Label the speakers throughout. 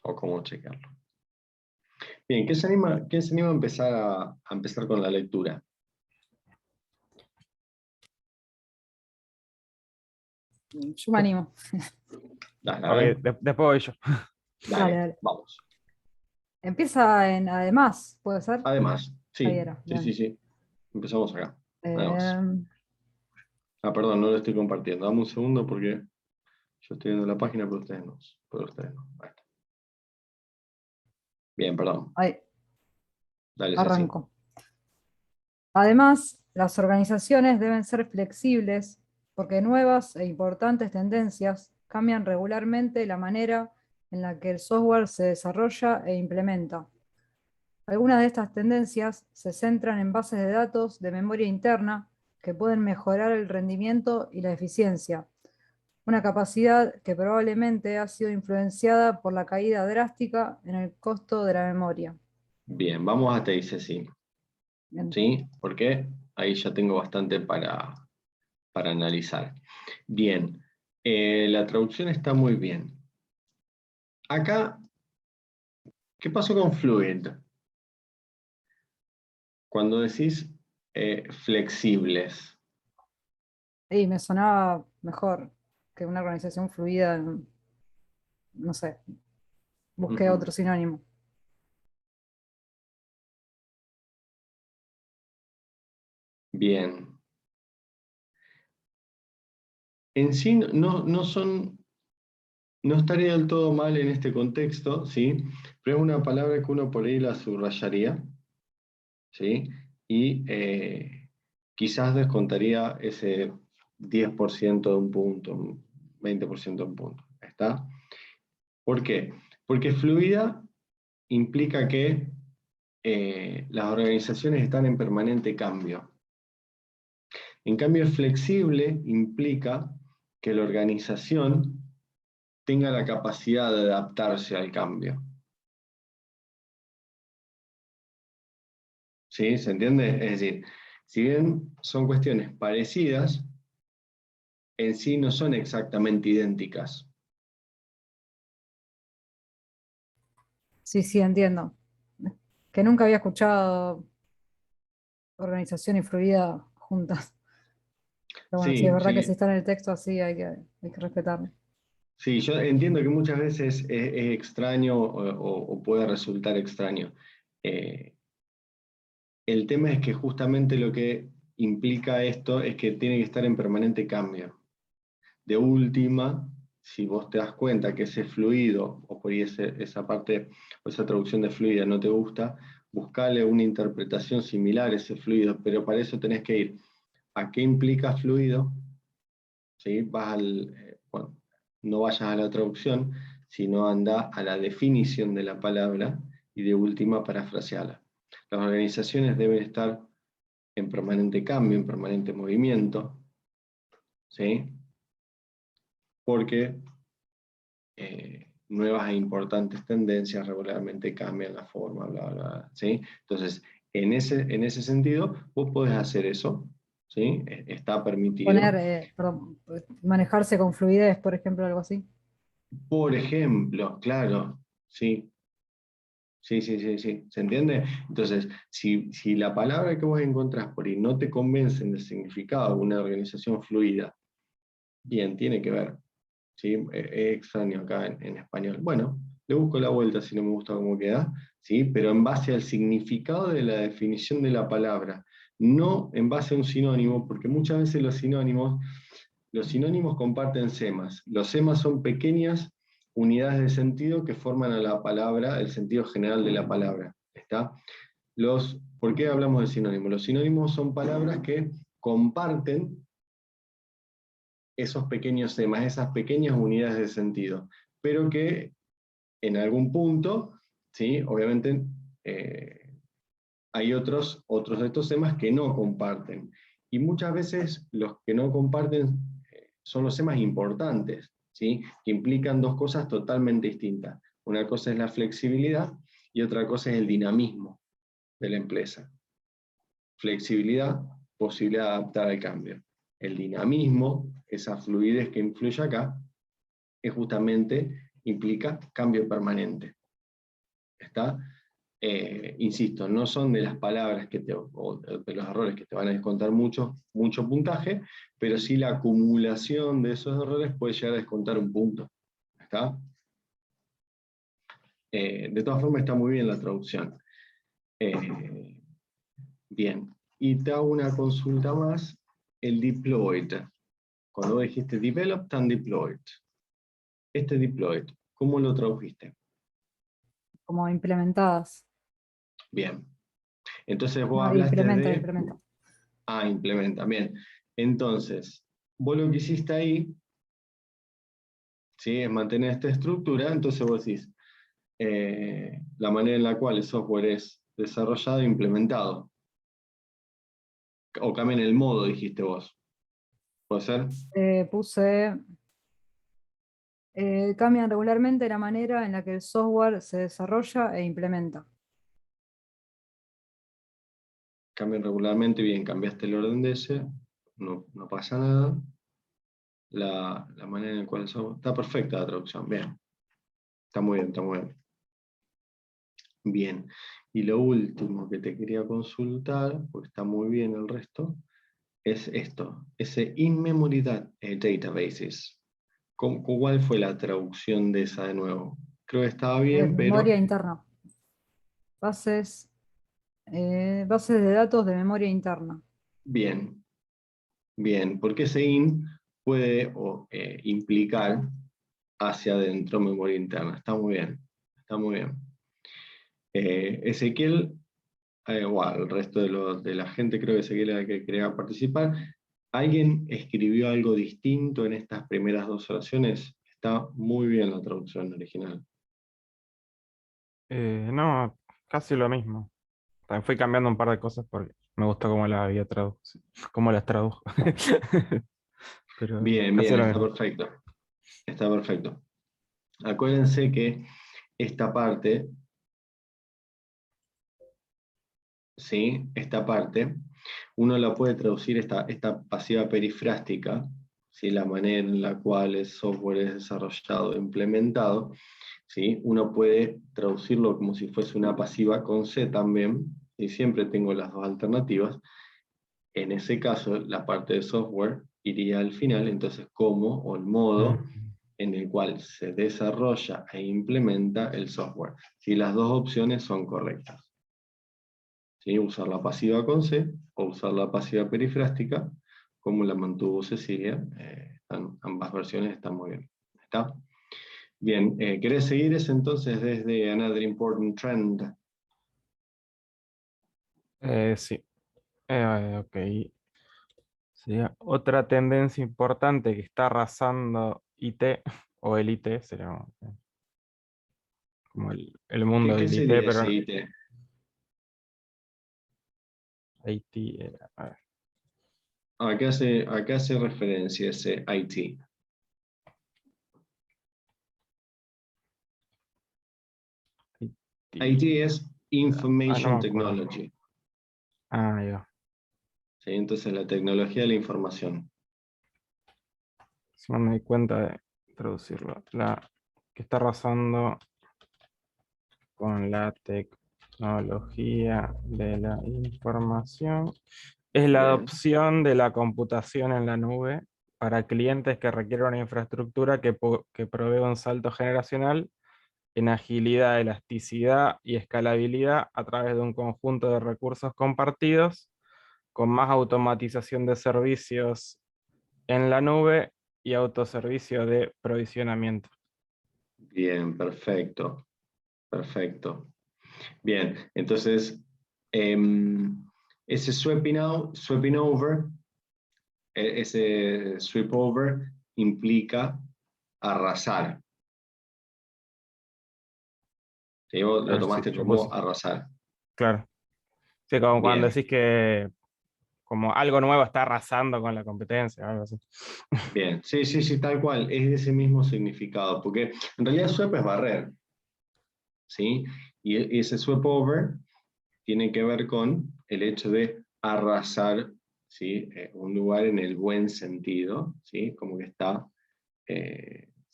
Speaker 1: o cómo chequearlo. Bien, ¿quién se anima a empezar con la lectura?
Speaker 2: Yo me animo.
Speaker 1: Dale, a ver.
Speaker 3: Después voy yo.
Speaker 1: Dale,
Speaker 2: Dale.
Speaker 1: vamos.
Speaker 2: Empieza en además, ¿puede ser?
Speaker 1: Además, sí,
Speaker 2: Ahí era, bien.
Speaker 1: sí. Empezamos acá. Además.
Speaker 2: Eh,
Speaker 1: Perdón, no lo estoy compartiendo. Dame un segundo porque yo estoy viendo la página, pero ustedes no. Ahí está. Bien, perdón.
Speaker 2: ahí,
Speaker 1: Dale, Ceci.
Speaker 2: arranco. Además, las organizaciones deben ser flexibles porque nuevas e importantes tendencias cambian regularmente la manera en la que el software se desarrolla e implementa. Algunas de estas tendencias se centran en bases de datos de memoria interna que pueden mejorar el rendimiento y la eficiencia, una capacidad que probablemente ha sido influenciada por la caída drástica en el costo de la memoria.
Speaker 1: Bien, vamos hasta ahí, Ceci.
Speaker 2: Bien.
Speaker 1: ¿Sí? Porque ahí ya tengo bastante para analizar. Bien, la traducción está muy bien. Acá, ¿qué pasó con fluid? Cuando decís flexibles.
Speaker 2: Y me sonaba mejor que una organización fluida, no sé, busqué
Speaker 1: Ujú.
Speaker 2: otro sinónimo.
Speaker 1: Bien. En sí no estaría del todo mal en este contexto, ¿sí? Pero es una palabra que uno por ahí la subrayaría, ¿sí? Y quizás descontaría ese 10% de un punto, un 20% de un punto. ¿Está? ¿Por qué? Porque fluida implica que las organizaciones están en permanente cambio. En cambio, flexible implica que la organización tenga la capacidad de adaptarse al cambio. ¿Sí? ¿Se entiende? Es decir, si bien son cuestiones parecidas, en sí no son exactamente idénticas.
Speaker 2: Sí, entiendo. Que nunca había escuchado organización y fluida juntas. Pero bueno, sí, es
Speaker 1: Sí,
Speaker 2: verdad que si
Speaker 1: sí,
Speaker 2: está en el texto así hay que respetarlo.
Speaker 1: sí, yo entiendo que muchas veces es extraño o puede resultar extraño. El tema es que justamente lo que implica esto es que tiene que estar en permanente cambio. De última, si vos te das cuenta que ese fluido, o por ahí esa parte, o esa traducción de fluida no te gusta, buscale una interpretación similar a ese fluido, pero para eso tenés que ir a qué implica fluido, ¿sí? Bueno, no vayas a la traducción, sino anda a la definición de la palabra y de última parafraseala. Las organizaciones deben estar en permanente cambio, en permanente movimiento, ¿sí? Porque nuevas e importantes tendencias regularmente cambian la forma, bla, bla, bla, ¿sí? Entonces, en ese sentido, vos podés hacer eso, ¿sí? Está permitido.
Speaker 2: Perdón, manejarse con fluidez, por ejemplo, algo así.
Speaker 1: Por ejemplo, claro, sí. Sí, ¿se entiende? Entonces, si la palabra que vos encontrás por ahí no te convence del significado de una organización fluida, bien, tiene que ver, ¿sí? Es extraño acá en español. Bueno, le busco la vuelta si no me gusta cómo queda, ¿sí? Pero en base al significado de la definición de la palabra, no en base a un sinónimo, porque muchas veces los sinónimos comparten semas. Los semas son pequeñas unidades de sentido que forman a la palabra, el sentido general de la palabra. ¿Está? ¿Por qué hablamos de sinónimos? Los sinónimos son palabras que comparten esos pequeños semas, esas pequeñas unidades de sentido, pero que en algún punto, ¿sí? Obviamente hay otros de estos semas que no comparten. Y muchas veces los que no comparten son los semas importantes, ¿sí? Que implican dos cosas totalmente distintas. Una cosa es la flexibilidad y otra cosa es el dinamismo de la empresa. Flexibilidad, posibilidad de adaptar al cambio. El dinamismo, esa fluidez que influye acá, es justamente implica cambio permanente. ¿Está? Insisto, no son de las palabras o de los errores que te van a descontar mucho puntaje, pero sí la acumulación de esos errores puede llegar a descontar un punto. ¿Está? De todas formas está muy bien la traducción. Bien, y te hago una consulta más, el deployed. Cuando dijiste developed and deployed. Este deployed, ¿cómo lo tradujiste?
Speaker 2: Como implementadas.
Speaker 1: Bien. Entonces vos
Speaker 2: No,
Speaker 1: hablaste
Speaker 2: implementa,
Speaker 1: de...
Speaker 2: implementa.
Speaker 1: Implementa, bien. Entonces, vos lo que hiciste ahí, ¿sí? Es mantener esta estructura, entonces vos decís, la manera en la cual el software es desarrollado e implementado. O cambien el modo, dijiste vos. ¿Puede ser?
Speaker 2: Puse, cambian regularmente la manera en la que el software se desarrolla e implementa.
Speaker 1: Cambian regularmente, bien, cambiaste el orden de ese, no pasa nada. La manera en la cual el software... Está perfecta la traducción, bien. Está muy bien, está muy bien. Bien, y lo último que te quería consultar, porque está muy bien el resto, es esto, ese in-memory databases. ¿Cuál fue la traducción de esa de nuevo? Creo que estaba bien, pero...
Speaker 2: Memoria interna. Bases, bases de datos de memoria interna.
Speaker 1: Bien, bien, porque ese in puede implicar hacia adentro memoria interna. Está muy bien, está muy bien. Ezequiel, bueno, el resto de la gente, creo que Ezequiel era el que quería participar. ¿Alguien escribió algo distinto en estas primeras dos oraciones? Está muy bien la traducción original.
Speaker 3: No, casi lo mismo. También fui cambiando un par de cosas porque me gustó cómo las había traducido, cómo las tradujo. Pero
Speaker 1: Bien,
Speaker 3: casi
Speaker 1: bien,
Speaker 3: lo
Speaker 1: está
Speaker 3: mismo.
Speaker 1: perfecto. Está perfecto. Acuérdense que esta parte, ¿sí? Esta parte, uno la puede traducir, esta pasiva perifrástica, ¿sí? La manera en la cual el software es desarrollado e implementado, ¿sí? Uno puede traducirlo como si fuese una pasiva con C también, y siempre tengo las dos alternativas. En ese caso, la parte de software iría al final, entonces cómo o el modo
Speaker 3: Mm.
Speaker 1: en el cual se desarrolla e implementa el software. Si las dos opciones son correctas. ¿Sí? Usar la pasiva con C o usar la pasiva perifrástica, como la mantuvo Cecilia. Ambas versiones están muy bien. ¿Está? Bien, ¿querés seguir ese entonces desde Another Important Trend?
Speaker 3: Sí. Ok. Sería otra tendencia importante que está arrasando IT, o el IT, sería como el mundo
Speaker 1: ¿Qué
Speaker 3: del IT,
Speaker 1: sería ese
Speaker 3: pero
Speaker 1: IT?
Speaker 3: IT era, a ver,
Speaker 1: Acá hace referencia ese IT. IT
Speaker 3: IT.
Speaker 1: es
Speaker 3: No me
Speaker 1: Information
Speaker 3: acuerdo.
Speaker 1: Technology.
Speaker 3: Ahí va.
Speaker 1: ¿Sí? Entonces la tecnología de la información.
Speaker 3: Si no me di cuenta de traducirlo. La que está arrasando con la tecnología de la información es la
Speaker 1: Bien.
Speaker 3: adopción de la computación en la nube para clientes que requieren una infraestructura que provee un salto generacional en agilidad, elasticidad y escalabilidad a través de un conjunto de recursos compartidos, con más automatización de servicios en la nube y autoservicio de provisionamiento.
Speaker 1: Bien, perfecto. Perfecto. Bien, entonces, ese swapping over, ese sweep over implica arrasar. ¿Sí? Vos lo
Speaker 3: Claro, sí,
Speaker 1: tomaste
Speaker 3: yo
Speaker 1: como
Speaker 3: puse,
Speaker 1: arrasar.
Speaker 3: claro. Sí, como cuando
Speaker 1: Bien,
Speaker 3: decís que como algo nuevo está arrasando con la competencia, algo así.
Speaker 1: bien. Sí, sí, sí, tal cual. Es de ese mismo significado, porque en realidad swap es barrer, ¿sí? Y ese swap over tiene que ver con el hecho de arrasar, ¿sí? Un lugar en el buen sentido, ¿sí? Como que está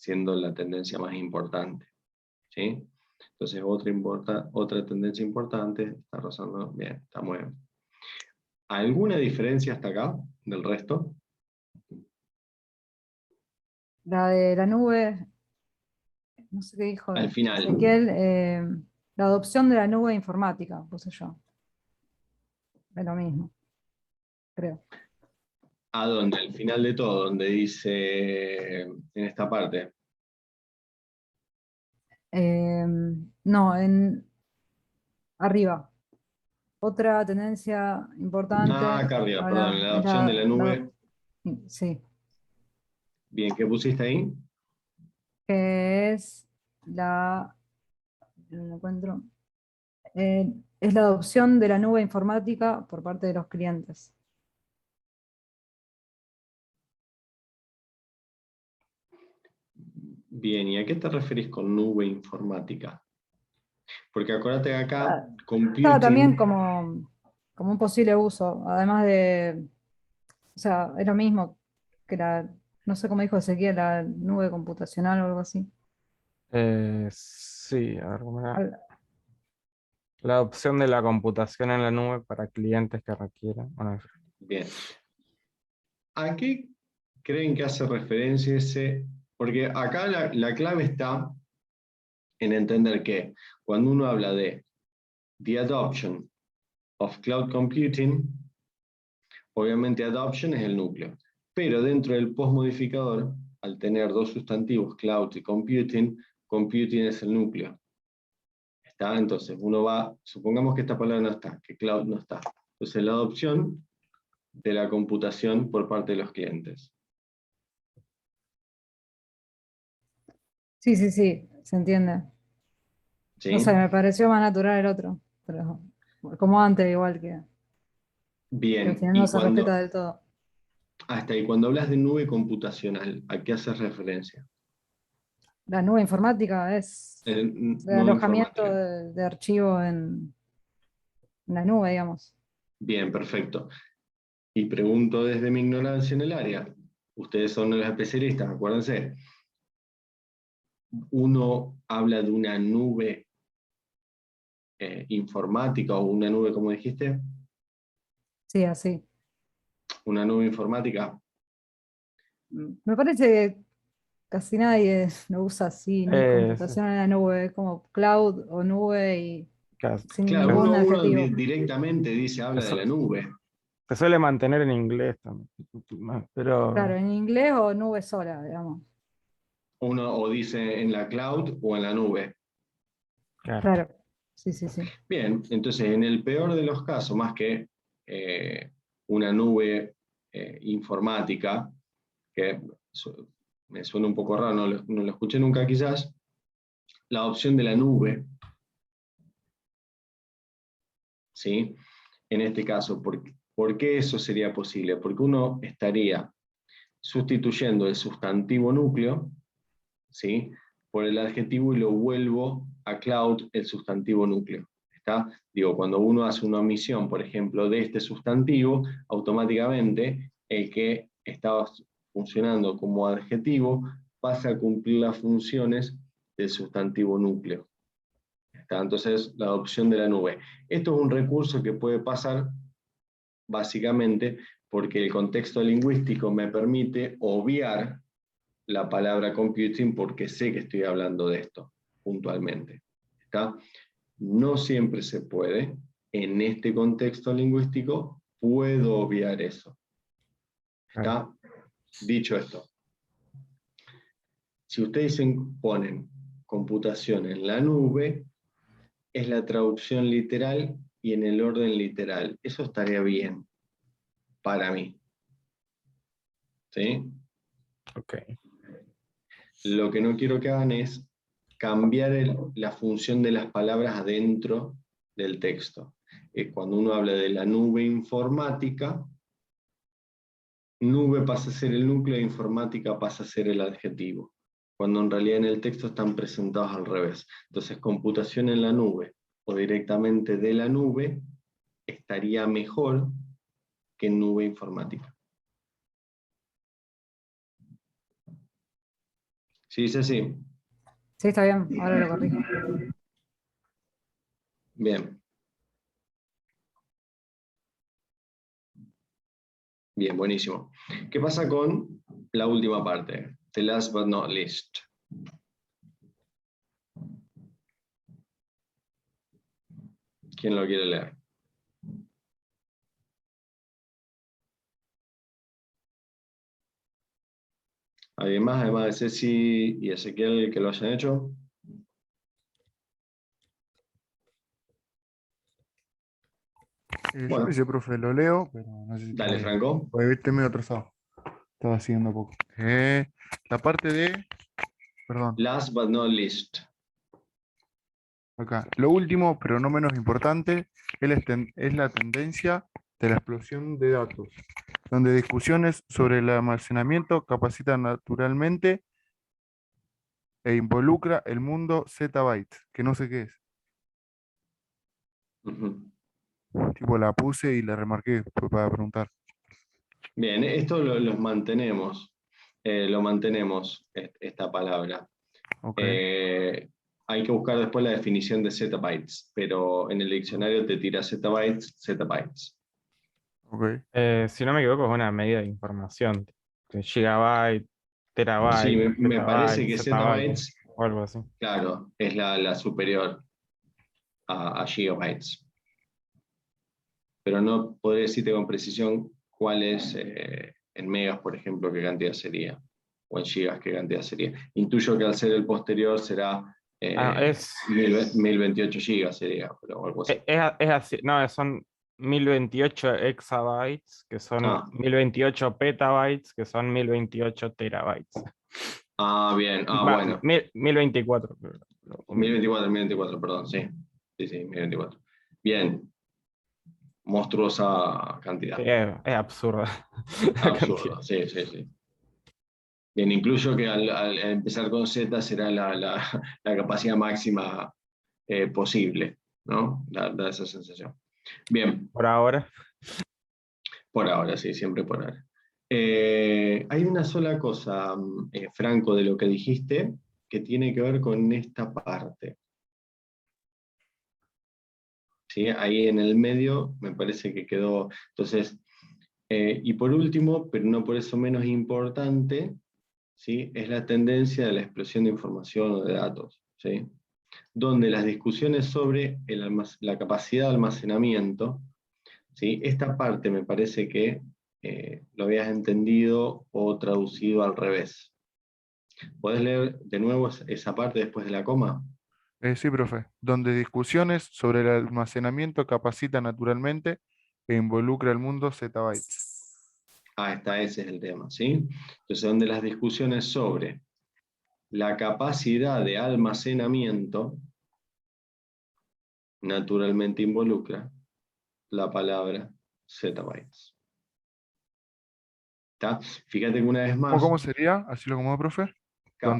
Speaker 1: siendo la tendencia más importante. ¿Sí? Entonces otra tendencia importante, está rozando, bien, está muy bien. ¿Alguna diferencia hasta acá del resto?
Speaker 2: La de la nube, no sé qué dijo
Speaker 1: Al final.
Speaker 2: Ezequiel, la adopción de la nube informática, puse yo. Es lo mismo, creo.
Speaker 1: ¿A dónde? Al final de todo, donde dice en esta parte.
Speaker 2: No, en arriba. Otra tendencia importante
Speaker 1: Acá arriba, perdón, la
Speaker 2: es
Speaker 1: adopción de la nube.
Speaker 2: sí,
Speaker 1: Bien, ¿qué pusiste ahí?
Speaker 2: que es no lo encuentro, es la adopción de la nube informática por parte de los clientes.
Speaker 1: Bien, ¿y a qué te referís con nube informática? Porque acuérdate que acá,
Speaker 2: Estaba también
Speaker 1: computing,
Speaker 2: como un posible uso, además de, o sea, es lo mismo que no sé cómo dijo Ezequiel, la nube computacional o algo así.
Speaker 3: Sí, a ver,
Speaker 2: Al-
Speaker 3: la opción de la computación en la nube para clientes que requieran. Bueno,
Speaker 1: bien. ¿A qué creen que hace referencia ese? Porque acá la clave está en entender que cuando uno habla de the adoption of cloud computing, obviamente adoption es el núcleo, pero dentro del postmodificador, al tener dos sustantivos, cloud y computing, computing es el núcleo. ¿Está? Entonces uno va, supongamos que esta palabra no está, que cloud no está. Entonces la adopción de la computación por parte de los clientes.
Speaker 2: sí, sí, sí, se entiende. No
Speaker 1: ¿Sí?
Speaker 2: sé, me pareció más natural el otro, pero como antes, igual que al
Speaker 1: Bien,
Speaker 2: final no
Speaker 1: y
Speaker 2: se respeta
Speaker 1: cuando,
Speaker 2: del todo.
Speaker 1: hasta ahí, cuando hablas de nube computacional, ¿a qué haces referencia?
Speaker 2: La nube informática es el
Speaker 1: Nube
Speaker 2: alojamiento
Speaker 1: informática.
Speaker 2: de archivo en la nube, digamos.
Speaker 1: Bien, perfecto. Y pregunto desde mi ignorancia en el área. Ustedes son los especialistas, acuérdense. Uno habla de una nube informática o una nube, como dijiste,
Speaker 2: Sí, así.
Speaker 1: una nube informática.
Speaker 2: Me parece que casi nadie lo usa así, ni
Speaker 3: sí,
Speaker 2: computación en la nube, es como cloud o nube y sin
Speaker 1: Claro,
Speaker 2: ningún
Speaker 1: uno
Speaker 2: adjetivo.
Speaker 1: directamente dice, habla de la nube.
Speaker 3: se suele mantener en inglés también.
Speaker 2: Claro,
Speaker 3: Pero,
Speaker 2: en inglés o nube sola, digamos.
Speaker 1: Uno o dice en la cloud o en la nube.
Speaker 3: claro.
Speaker 2: Claro, sí, sí, sí.
Speaker 1: Bien, entonces en el peor de los casos, más que una nube informática, que me suena un poco raro, no lo escuché nunca quizás, la opción de la nube, ¿sí? En este caso, ¿por qué eso sería posible? Porque uno estaría sustituyendo el sustantivo núcleo, ¿sí? Por el adjetivo y lo vuelvo a cloud el sustantivo núcleo. ¿Está? Digo, cuando uno hace una omisión, por ejemplo, de este sustantivo, automáticamente el que estaba funcionando como adjetivo pasa a cumplir las funciones del sustantivo núcleo. ¿Está? Entonces, la adopción de la nube. Esto es un recurso que puede pasar básicamente porque el contexto lingüístico me permite obviar la palabra computing porque sé que estoy hablando de esto puntualmente. ¿Está? No siempre se puede. En este contexto lingüístico puedo obviar eso. ¿Está? Dicho esto, si ustedes ponen computación en la nube, es la traducción literal y en el orden literal. Eso estaría bien para mí. ¿Sí?
Speaker 3: Ok.
Speaker 1: Lo que no quiero que hagan es cambiar la función de las palabras adentro del texto. Cuando uno habla de la nube informática, nube pasa a ser el núcleo e informática pasa a ser el adjetivo, cuando en realidad en el texto están presentados al revés. Entonces, computación en la nube o directamente de la nube estaría mejor que en nube informática. Sí, sí, sí.
Speaker 2: Sí, está bien, ahora lo corrijo.
Speaker 1: Bien. Bien, buenísimo. ¿Qué pasa con la última parte? The last but not least. ¿Quién lo quiere leer? ¿Alguien más, además de Ceci y Ezequiel, que lo hayan hecho?
Speaker 4: Yo
Speaker 1: Bueno.
Speaker 4: lo hice, profe, lo leo, pero no sé si
Speaker 1: Dale,
Speaker 4: todavía.
Speaker 1: Franco.
Speaker 4: Porque viste medio atrasado. Estaba siguiendo poco. La parte de. Perdón,
Speaker 1: Last but not least.
Speaker 4: acá. Lo último, pero no menos importante, es la tendencia de la explosión de datos, donde discusiones sobre el almacenamiento capacitan naturalmente e involucra el mundo zettabytes, que no sé qué es.
Speaker 1: Ujú.
Speaker 4: Tipo, la puse y la remarqué para preguntar.
Speaker 1: Bien, esto los mantenemos. Lo mantenemos, esta palabra.
Speaker 4: Ok,
Speaker 1: Hay que buscar después la definición de zettabytes, pero en el diccionario te tira zettabytes, zettabytes.
Speaker 4: ok.
Speaker 3: Si no me equivoco, es una medida de información. Gigabyte,
Speaker 1: Sí,
Speaker 3: terabyte,
Speaker 1: me parece
Speaker 3: petabyte,
Speaker 1: que
Speaker 3: zettabyte,
Speaker 1: zettabytes,
Speaker 3: o algo así.
Speaker 1: claro, es la superior a gigabytes. Pero no podré decirte con precisión cuál es en megas, por ejemplo, qué cantidad sería, o en gigas qué cantidad sería. Intuyo que al ser el posterior será
Speaker 3: Ah, es,
Speaker 1: 1028 gigas sería, pero algo así.
Speaker 3: es así, no, son 1028 exabytes, que son
Speaker 1: Ah,
Speaker 3: 1028 petabytes, que son 1028 terabytes.
Speaker 1: bien,
Speaker 3: Va,
Speaker 1: bueno.
Speaker 3: 1024. o
Speaker 1: 1024, 1024, perdón, sí. Sí, sí, 1024. Bien, monstruosa
Speaker 3: Sí,
Speaker 1: cantidad.
Speaker 3: es absurda la cantidad.
Speaker 1: Absurdo, sí, sí, sí. Bien, incluyo que al empezar con Z será la capacidad máxima posible, ¿no? Da esa sensación. Bien,
Speaker 3: Por ahora.
Speaker 1: por ahora, sí, siempre por ahora. Hay una sola cosa, Franco, de lo que dijiste, que tiene que ver con esta parte. ¿Sí? Ahí en el medio me parece que quedó. Entonces, y por último, pero no por eso menos importante, ¿sí? Es la tendencia de la explosión de información o de datos, ¿sí? Donde las discusiones sobre la capacidad de almacenamiento, ¿sí? Esta parte me parece que lo habías entendido o traducido al revés. ¿Podés leer de nuevo esa parte después de la coma?
Speaker 4: Sí, profe. Donde discusiones sobre el almacenamiento capacita naturalmente e involucra el mundo zettabytes.
Speaker 1: Ese es el tema, ¿sí? Entonces, donde las discusiones sobre la capacidad de almacenamiento naturalmente involucra la palabra zettabytes. ¿Está? Fíjate que una vez más,
Speaker 4: ¿Cómo sería? Así lo como, profe. Donde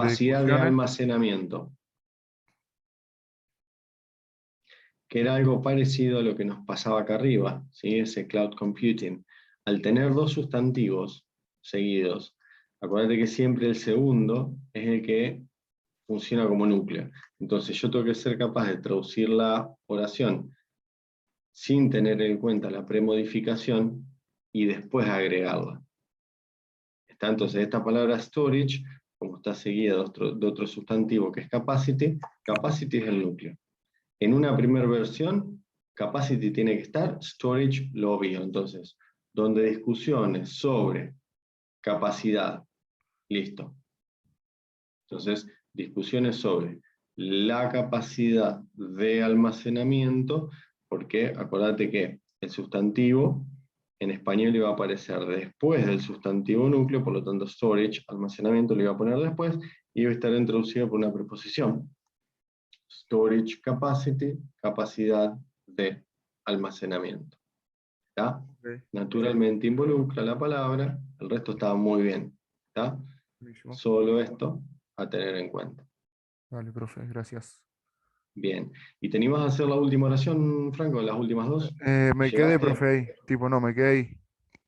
Speaker 1: capacidad de
Speaker 4: discusiones.
Speaker 1: almacenamiento, que era algo parecido a lo que nos pasaba acá arriba, ¿sí? Ese cloud computing. Al tener dos sustantivos seguidos, acuérdate que siempre el segundo es el que funciona como núcleo. Entonces yo tengo que ser capaz de traducir la oración sin tener en cuenta la premodificación y después agregarla. ¿Está? Entonces esta palabra storage, como está seguida de otro sustantivo que es capacity, capacity es el núcleo. En una primera versión, capacity tiene que estar, storage lo obvio. Entonces, donde discusiones sobre capacidad, listo. Entonces, discusiones sobre la capacidad de almacenamiento, porque acordate que el sustantivo en español iba a aparecer después del sustantivo núcleo, por lo tanto storage, almacenamiento, lo iba a poner después, y iba a estar introducido por una preposición. Storage capacity, capacidad de almacenamiento. ¿Está?
Speaker 4: Ok,
Speaker 1: Naturalmente involucra la palabra, el resto estaba muy bien. ¿Está?
Speaker 4: buenísimo.
Speaker 1: Solo esto a tener en cuenta.
Speaker 4: Vale, profe, gracias.
Speaker 1: Bien. ¿Y te animás a hacer la última oración, Franco, las últimas dos?
Speaker 4: Me quedé,
Speaker 1: ¿Llegaste?
Speaker 4: profe, ahí. Tipo, no, me quedé ahí.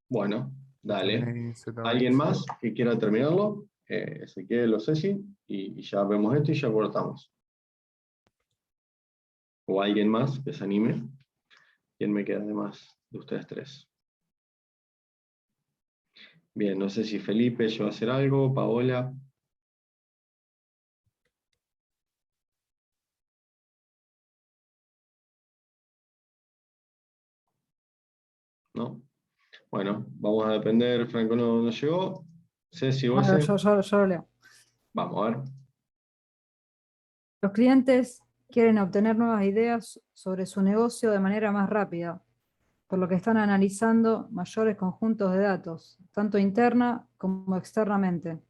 Speaker 1: Bueno,
Speaker 4: Terminé
Speaker 1: dale.
Speaker 4: ahí
Speaker 1: ¿Alguien
Speaker 4: zettabytes.
Speaker 1: más que quiera terminarlo? Ezequiel o Ceci, y ya vemos esto y ya cortamos. ¿O alguien más que se anime? ¿Quién me queda de más de ustedes tres? Bien, no sé si Felipe llegó a hacer algo, Paola. ¿No? Bueno, vamos a depender, Franco no llegó. Ceci, vos.
Speaker 2: Bueno, yo lo leo.
Speaker 1: Vamos a ver.
Speaker 2: Los clientes quieren obtener nuevas ideas sobre su negocio de manera más rápida, por lo que están analizando mayores conjuntos de datos, tanto interna como externamente.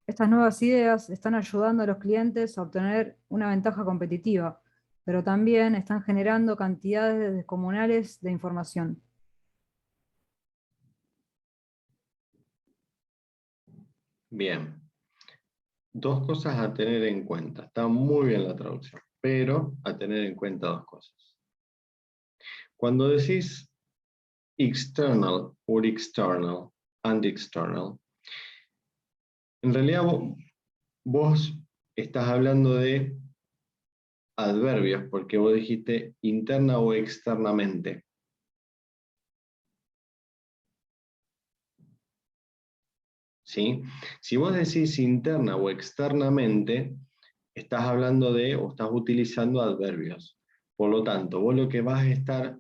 Speaker 2: Estas nuevas ideas están ayudando a los clientes a obtener una ventaja competitiva, pero también están generando cantidades descomunales de información.
Speaker 1: Bien. Dos cosas a tener en cuenta. Está muy bien la traducción, pero a tener en cuenta dos cosas. Cuando decís external or external and external, en realidad vos estás hablando de adverbios, porque vos dijiste interna o externamente. ¿Sí? Si vos decís interna o externamente, estás hablando de o estás utilizando adverbios. Por lo tanto, vos lo que vas a estar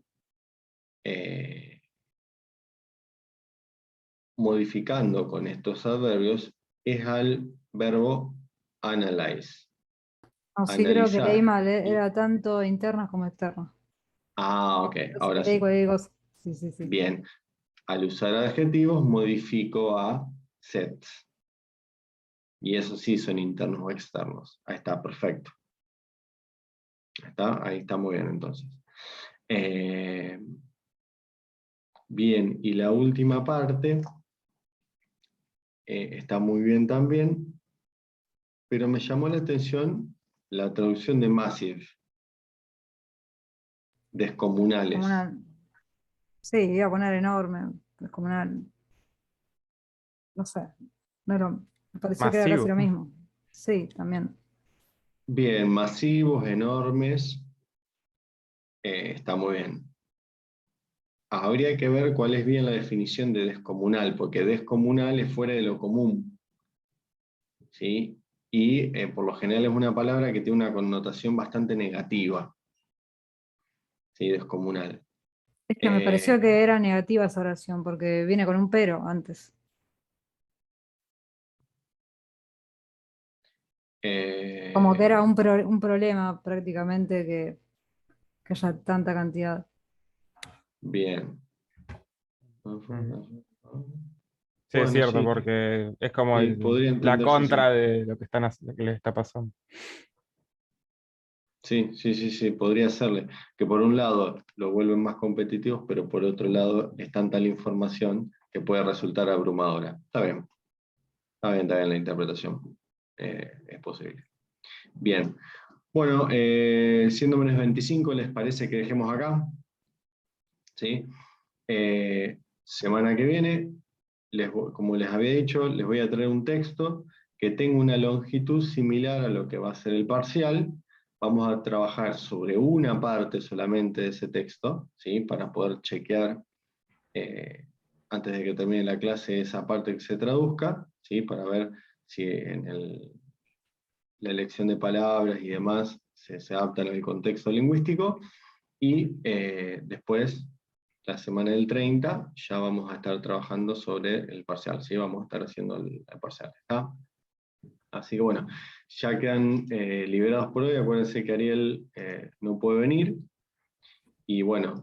Speaker 1: modificando con estos adverbios es al verbo analyze.
Speaker 2: No, sí, creo que leí
Speaker 1: Analizar.
Speaker 2: mal, era tanto internas como externas.
Speaker 1: Ah, ok, ahora
Speaker 2: Leí
Speaker 1: sí.
Speaker 2: cualquier cosa. Sí, sí, sí.
Speaker 1: Bien. Al usar adjetivos modifico a sets. Y eso sí son internos o externos. Ahí está, perfecto. Ahí está muy bien entonces. Bien, y la última parte está muy bien también, pero me llamó la atención la traducción de massive. Descomunales.
Speaker 2: Sí, iba a poner enorme, descomunal. No sé, me pareció que era casi
Speaker 3: Masivo.
Speaker 2: lo mismo. Sí, también.
Speaker 1: Bien, masivos, enormes, está muy bien. Habría que ver cuál es bien la definición de descomunal, porque descomunal es fuera de lo común, ¿sí? Y por lo general es una palabra que tiene una connotación bastante negativa, ¿sí? Descomunal.
Speaker 2: Es que me pareció que era negativa esa oración, porque viene con un pero antes. Como que era un problema prácticamente que haya tanta cantidad.
Speaker 1: Bien.
Speaker 3: Sí, es
Speaker 1: Bueno,
Speaker 3: cierto,
Speaker 1: sí,
Speaker 3: porque es como
Speaker 1: sí, podría
Speaker 3: la
Speaker 1: entenderse así.
Speaker 3: contra de lo que lo que les está pasando.
Speaker 1: Sí, podría serle. Que por un lado lo vuelven más competitivos, pero por otro lado es tanta la información que puede resultar abrumadora. Está bien la interpretación. Es posible. Bien. Bueno, siendo menos 25, ¿les parece que dejemos acá? ¿Sí? Semana que viene, como les había dicho, les voy a traer un texto que tenga una longitud similar a lo que va a ser el parcial. Vamos a trabajar sobre una parte solamente de ese texto, ¿sí? Para poder chequear antes de que termine la clase esa parte que se traduzca, ¿sí? Para ver si en la elección de palabras y demás se adaptan al contexto lingüístico. Y después, la semana del 30, ya vamos a estar trabajando sobre el parcial, ¿sí? Vamos a estar haciendo el parcial, ¿está? Así que bueno, ya quedan liberados por hoy. Acuérdense que Ariel no puede venir. Y bueno,